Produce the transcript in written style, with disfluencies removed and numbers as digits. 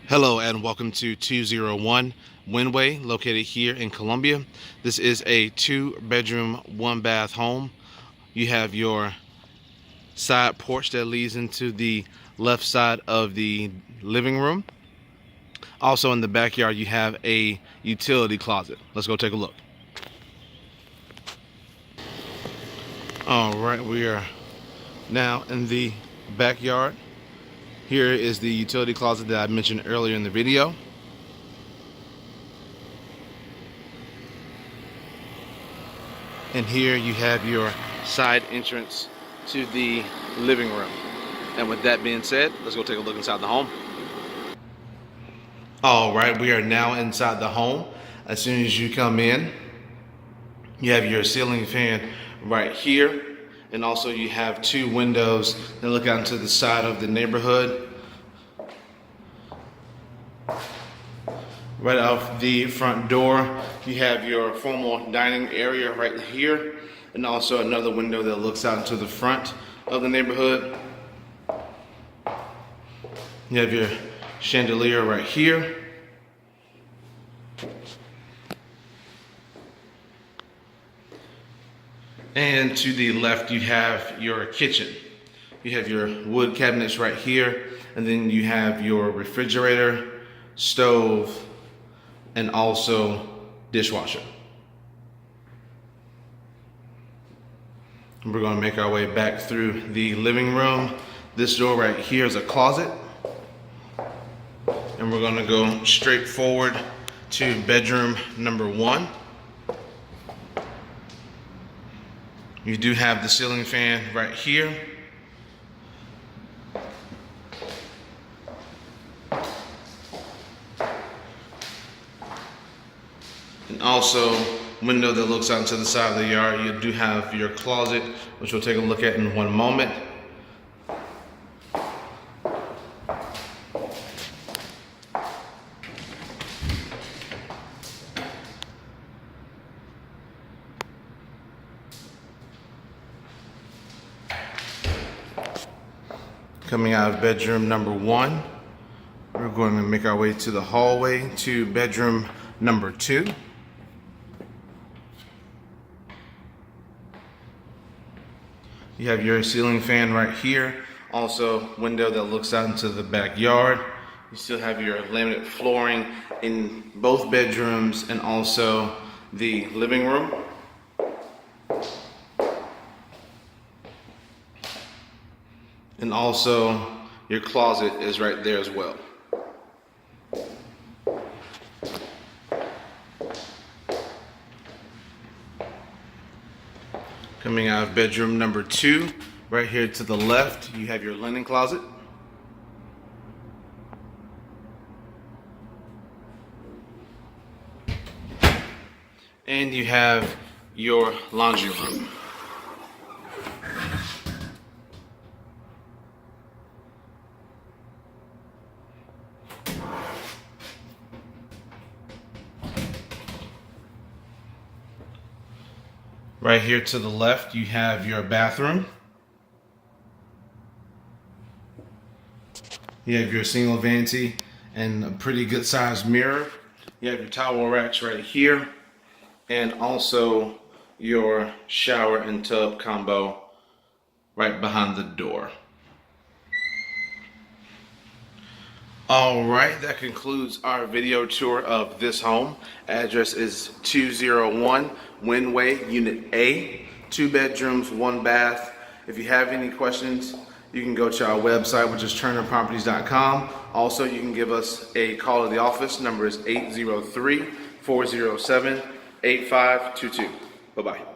Hello and welcome to 201 Wynn Way, located here in Columbia. This is a 2-bedroom, 1-bath home. You have your side porch that leads into the left side of the living room. Also in the backyard you have a utility closet. Let's go take a look. Alright, we are now in the backyard. Here is the utility closet that I mentioned earlier in the video. And here you have your side entrance to the living room. And with that being said, let's go take a look inside the home. Alright, we are now inside the home. As soon as you come in, you have your ceiling fan right here. And also you have 2 windows that look out into the side of the neighborhood. Right off the front door, you have your formal dining area right here. And also another window that looks out into the front of the neighborhood. You have your chandelier right here. And to the left, you have your kitchen. You have your wood cabinets right here, and then you have your refrigerator, stove, and also dishwasher. We're going to make our way back through the living room. This door right here is a closet. And we're going to go straight forward to bedroom number 1. You do have the ceiling fan right here. And also window that looks out into the side of the yard. You do have your closet, which we'll take a look at in one moment. Coming out of bedroom number 1, we're going to make our way to the hallway to bedroom number 2. You have your ceiling fan right here. Also, window that looks out into the backyard. You still have your laminate flooring in both bedrooms and also the living room. And also, your closet is right there as well. Coming out of bedroom number 2, right here to the left, you have your linen closet. And you have your laundry room. Right here to the left, you have your bathroom. You have your single vanity and a pretty good sized mirror. You have your towel racks right here. And also your shower and tub combo right behind the door. Alright, that concludes our video tour of this home. Address is 201 Wynn Way, Unit A, 2 bedrooms, 1 bath. If you have any questions, you can go to our website, which is turnerproperties.com. Also, you can give us a call to the office. Number is 803-407-8522. Bye-bye.